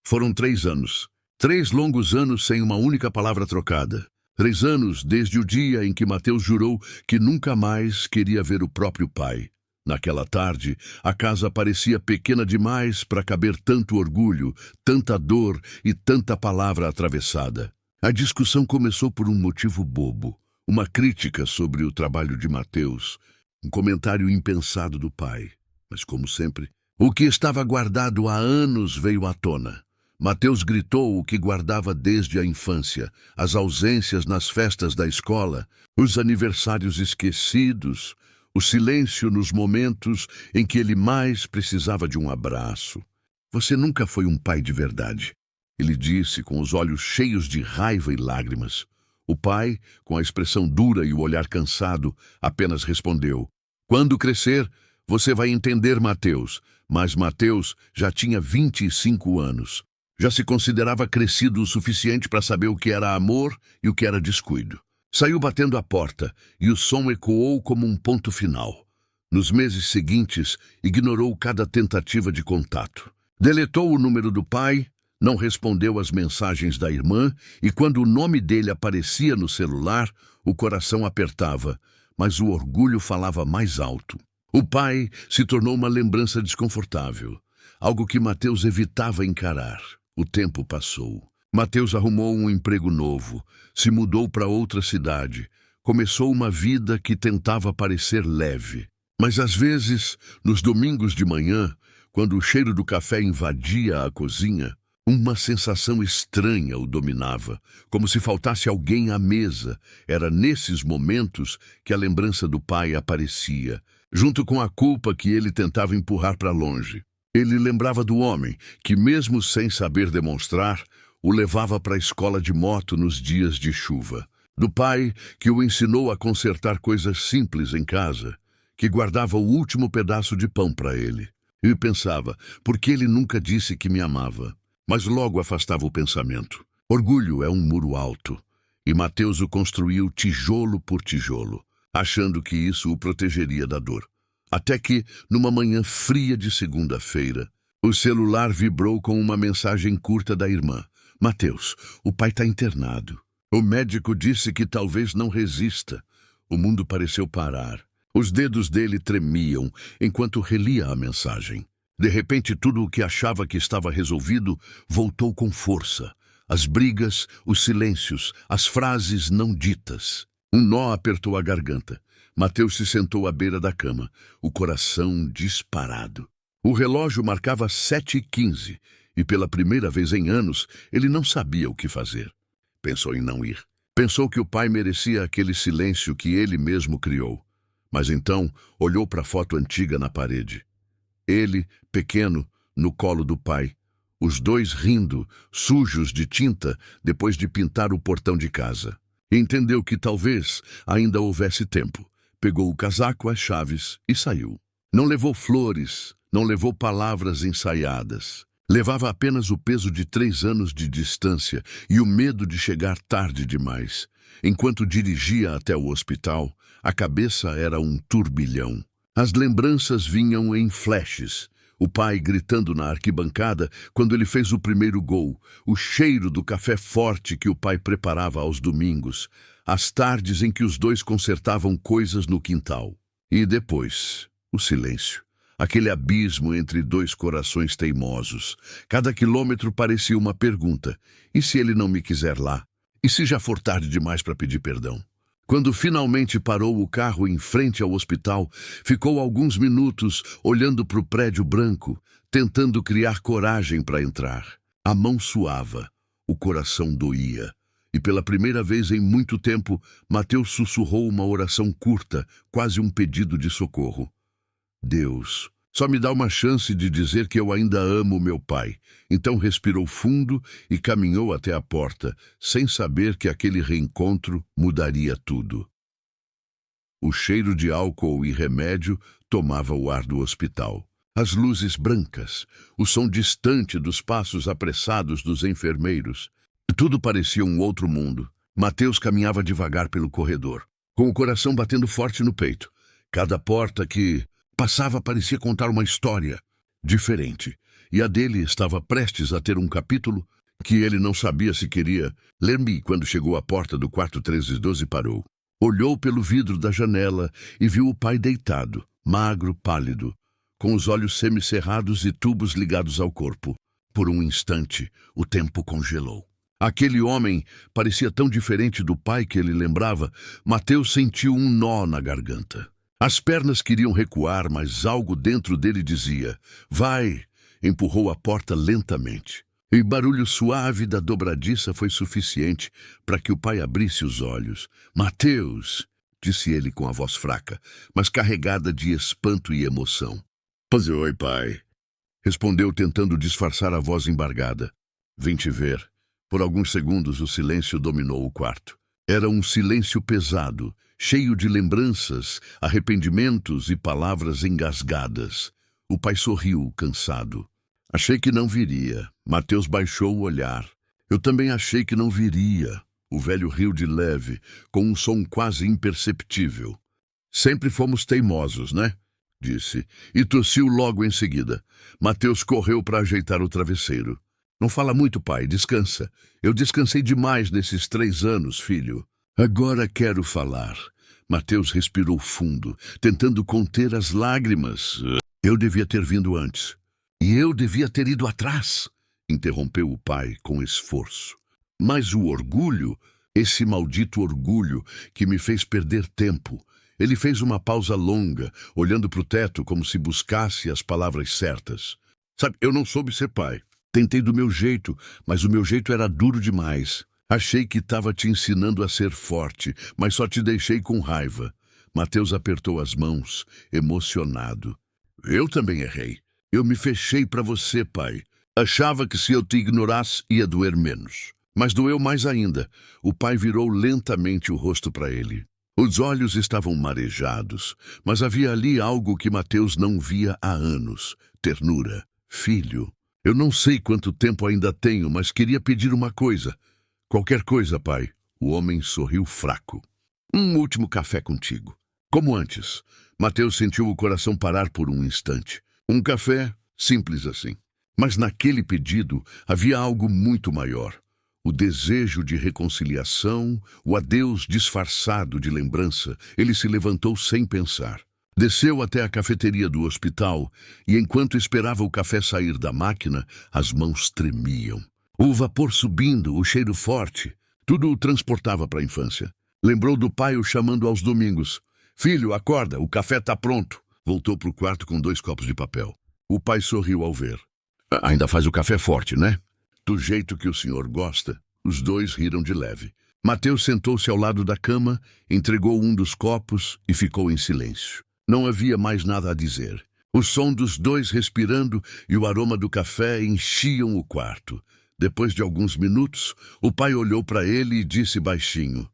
Foram 3 anos. 3 longos anos sem uma única palavra trocada. 3 anos desde o dia em que Mateus jurou que nunca mais queria ver o próprio pai. Naquela tarde, a casa parecia pequena demais para caber tanto orgulho, tanta dor e tanta palavra atravessada. A discussão começou por um motivo bobo, uma crítica sobre o trabalho de Mateus, um comentário impensado do pai. Mas, como sempre, o que estava guardado há anos veio à tona. Mateus gritou o que guardava desde a infância, as ausências nas festas da escola, os aniversários esquecidos, o silêncio nos momentos em que ele mais precisava de um abraço. Você nunca foi um pai de verdade, ele disse com os olhos cheios de raiva e lágrimas. O pai, com a expressão dura e o olhar cansado, apenas respondeu: "Quando crescer, você vai entender, Mateus." Mas Mateus já tinha 25 anos. Já se considerava crescido o suficiente para saber o que era amor e o que era descuido. Saiu batendo a porta e o som ecoou como um ponto final. Nos meses seguintes, ignorou cada tentativa de contato. Deletou o número do pai, não respondeu às mensagens da irmã e quando o nome dele aparecia no celular, o coração apertava, mas o orgulho falava mais alto. O pai se tornou uma lembrança desconfortável, algo que Mateus evitava encarar. O tempo passou. Mateus arrumou um emprego novo, se mudou para outra cidade, começou uma vida que tentava parecer leve. Mas às vezes, nos domingos de manhã, quando o cheiro do café invadia a cozinha, uma sensação estranha o dominava, como se faltasse alguém à mesa. Era nesses momentos que a lembrança do pai aparecia, junto com a culpa que ele tentava empurrar para longe. Ele lembrava do homem que, mesmo sem saber demonstrar, o levava para a escola de moto nos dias de chuva. Do pai que o ensinou a consertar coisas simples em casa, que guardava o último pedaço de pão para ele. E pensava, por que ele nunca disse que me amava? Mas logo afastava o pensamento. Orgulho é um muro alto, e Mateus o construiu tijolo por tijolo, achando que isso o protegeria da dor. Até que, numa manhã fria de segunda-feira, o celular vibrou com uma mensagem curta da irmã. "Mateus, o pai está internado. O médico disse que talvez não resista." O mundo pareceu parar. Os dedos dele tremiam enquanto relia a mensagem. De repente, tudo o que achava que estava resolvido voltou com força. As brigas, os silêncios, as frases não ditas. Um nó apertou a garganta. Mateus se sentou à beira da cama, o coração disparado. O relógio marcava 7h15 e pela primeira vez em anos ele não sabia o que fazer. Pensou em não ir. Pensou que o pai merecia aquele silêncio que ele mesmo criou. Mas então olhou para a foto antiga na parede. Ele, pequeno, no colo do pai. Os dois rindo, sujos de tinta, depois de pintar o portão de casa. Entendeu que talvez ainda houvesse tempo. Pegou o casaco, as chaves e saiu. Não levou flores, não levou palavras ensaiadas. Levava apenas o peso de 3 anos de distância e o medo de chegar tarde demais. Enquanto dirigia até o hospital, a cabeça era um turbilhão. As lembranças vinham em flashes. O pai gritando na arquibancada quando ele fez o primeiro gol, o cheiro do café forte que o pai preparava aos domingos, as tardes em que os dois consertavam coisas no quintal. E depois, o silêncio. Aquele abismo entre dois corações teimosos. Cada quilômetro parecia uma pergunta. E se ele não me quiser lá? E se já for tarde demais para pedir perdão? Quando finalmente parou o carro em frente ao hospital, ficou alguns minutos olhando para o prédio branco, tentando criar coragem para entrar. A mão suava, o coração doía. E pela primeira vez em muito tempo, Mateus sussurrou uma oração curta, quase um pedido de socorro. "Deus, só me dá uma chance de dizer que eu ainda amo meu pai." Então respirou fundo e caminhou até a porta, sem saber que aquele reencontro mudaria tudo. O cheiro de álcool e remédio tomava o ar do hospital. As luzes brancas, o som distante dos passos apressados dos enfermeiros. Tudo parecia um outro mundo. Mateus caminhava devagar pelo corredor, com o coração batendo forte no peito. Cada porta que passava parecia contar uma história diferente. e a dele estava prestes a ter um capítulo que ele não sabia se queria. Lembre quando chegou à porta do quarto 1312 parou. Olhou pelo vidro da janela e viu o pai deitado, magro, pálido, com os olhos semicerrados e tubos ligados ao corpo. Por um instante, o tempo congelou. Aquele homem parecia tão diferente do pai que ele lembrava. Mateus sentiu um nó na garganta. As pernas queriam recuar, mas algo dentro dele dizia: vai! Empurrou a porta lentamente. E o barulho suave da dobradiça foi suficiente para que o pai abrisse os olhos. Mateus! Disse ele com a voz fraca, mas carregada de espanto e emoção. Oi, pai. Respondeu tentando disfarçar a voz embargada. Vim te ver. Por alguns segundos o silêncio dominou o quarto. Era um silêncio pesado, cheio de lembranças, arrependimentos e palavras engasgadas. O pai sorriu, cansado. Achei que não viria. Mateus baixou o olhar. Eu também achei que não viria. O velho riu de leve, com um som quase imperceptível. Sempre fomos teimosos, né? Disse, e tossiu logo em seguida. Mateus correu para ajeitar o travesseiro. Não fala muito, pai, descansa. Eu descansei demais nesses 3 anos, filho. Agora quero falar. Mateus respirou fundo, tentando conter as lágrimas. Eu devia ter vindo antes. E eu devia ter ido atrás, interrompeu o pai com esforço. Mas o orgulho, esse maldito orgulho que me fez perder tempo. Ele fez uma pausa longa, olhando para o teto como se buscasse as palavras certas. Sabe, eu não soube ser pai. Tentei do meu jeito, mas o meu jeito era duro demais. Achei que estava te ensinando a ser forte, mas só te deixei com raiva. Mateus apertou as mãos, emocionado. Eu também errei. Eu me fechei para você, pai. Achava que se eu te ignorasse ia doer menos. Mas doeu mais ainda. O pai virou lentamente o rosto para ele. Os olhos estavam marejados, mas havia ali algo que Mateus não via há anos. Ternura. Filho. Eu não sei quanto tempo ainda tenho, mas queria pedir uma coisa. Qualquer coisa, pai. O homem sorriu fraco. Um último café contigo. Como antes. Mateus sentiu o coração parar por um instante. Um café, simples assim. Mas naquele pedido havia algo muito maior. O desejo de reconciliação, o adeus disfarçado de lembrança. Ele se levantou sem pensar. Desceu até a cafeteria do hospital e, enquanto esperava o café sair da máquina, as mãos tremiam. O vapor subindo, o cheiro forte, tudo o transportava para a infância. Lembrou do pai o chamando aos domingos. Filho, acorda, o café está pronto. Voltou para o quarto com 2 copos de papel. O pai sorriu ao ver. Ainda faz o café forte, né? Do jeito que o senhor gosta. Os 2 riram de leve. Mateus sentou-se ao lado da cama, entregou um dos copos e ficou em silêncio. Não havia mais nada a dizer. O som dos 2 respirando e o aroma do café enchiam o quarto. Depois de alguns minutos, o pai olhou para ele e disse baixinho: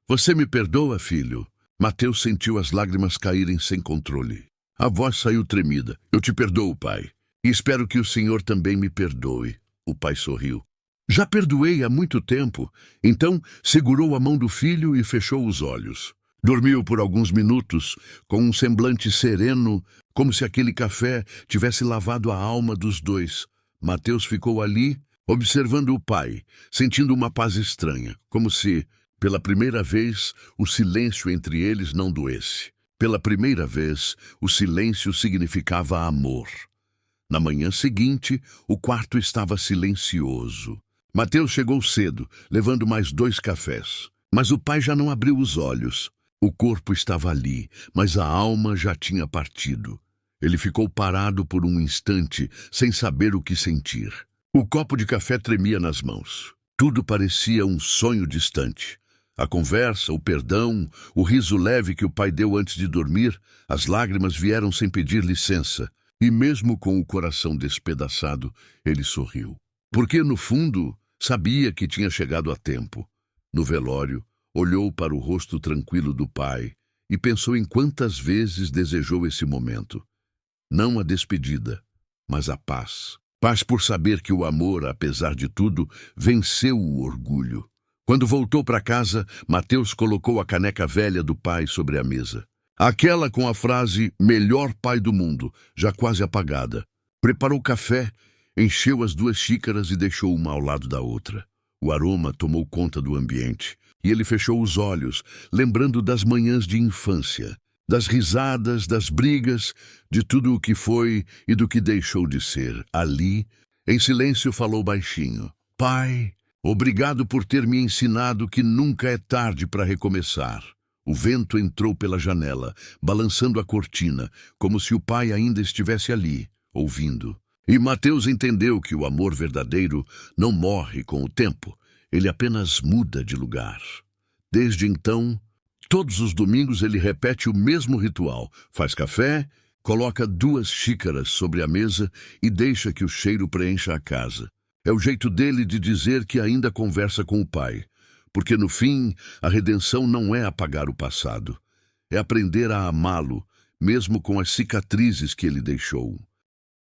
Você me perdoa, filho? Mateus sentiu as lágrimas caírem sem controle. A voz saiu tremida. Eu te perdoo, pai. E espero que o senhor também me perdoe. O pai sorriu. Já perdoei há muito tempo. Então, segurou a mão do filho e fechou os olhos. Dormiu por alguns minutos, com um semblante sereno, como se aquele café tivesse lavado a alma dos 2. Mateus ficou ali, observando o pai, sentindo uma paz estranha, como se, pela primeira vez, o silêncio entre eles não doesse. Pela primeira vez, o silêncio significava amor. Na manhã seguinte, o quarto estava silencioso. Mateus chegou cedo, levando mais 2 cafés. Mas o pai já não abriu os olhos. O corpo estava ali, mas a alma já tinha partido. Ele ficou parado por um instante, sem saber o que sentir. O copo de café tremia nas mãos. Tudo parecia um sonho distante. A conversa, o perdão, o riso leve que o pai deu antes de dormir, as lágrimas vieram sem pedir licença. E mesmo com o coração despedaçado, ele sorriu. Porque, no fundo, sabia que tinha chegado a tempo. No velório, olhou para o rosto tranquilo do pai e pensou em quantas vezes desejou esse momento. Não a despedida, mas a paz. Paz por saber que o amor, apesar de tudo, venceu o orgulho. Quando voltou para casa, Mateus colocou a caneca velha do pai sobre a mesa. Aquela com a frase, melhor pai do mundo, já quase apagada. Preparou café Encheu as 2 xícaras e deixou uma ao lado da outra. O aroma tomou conta do ambiente e ele fechou os olhos, lembrando das manhãs de infância, das risadas, das brigas, de tudo o que foi e do que deixou de ser. Ali, em silêncio, falou baixinho: Pai, obrigado por ter me ensinado que nunca é tarde para recomeçar. O vento entrou pela janela, balançando a cortina, como se o pai ainda estivesse ali, ouvindo. E Mateus entendeu que o amor verdadeiro não morre com o tempo, ele apenas muda de lugar. Desde então, todos os domingos ele repete o mesmo ritual: faz café, coloca 2 xícaras sobre a mesa e deixa que o cheiro preencha a casa. É o jeito dele de dizer que ainda conversa com o pai, porque no fim, a redenção não é apagar o passado, é aprender a amá-lo, mesmo com as cicatrizes que ele deixou.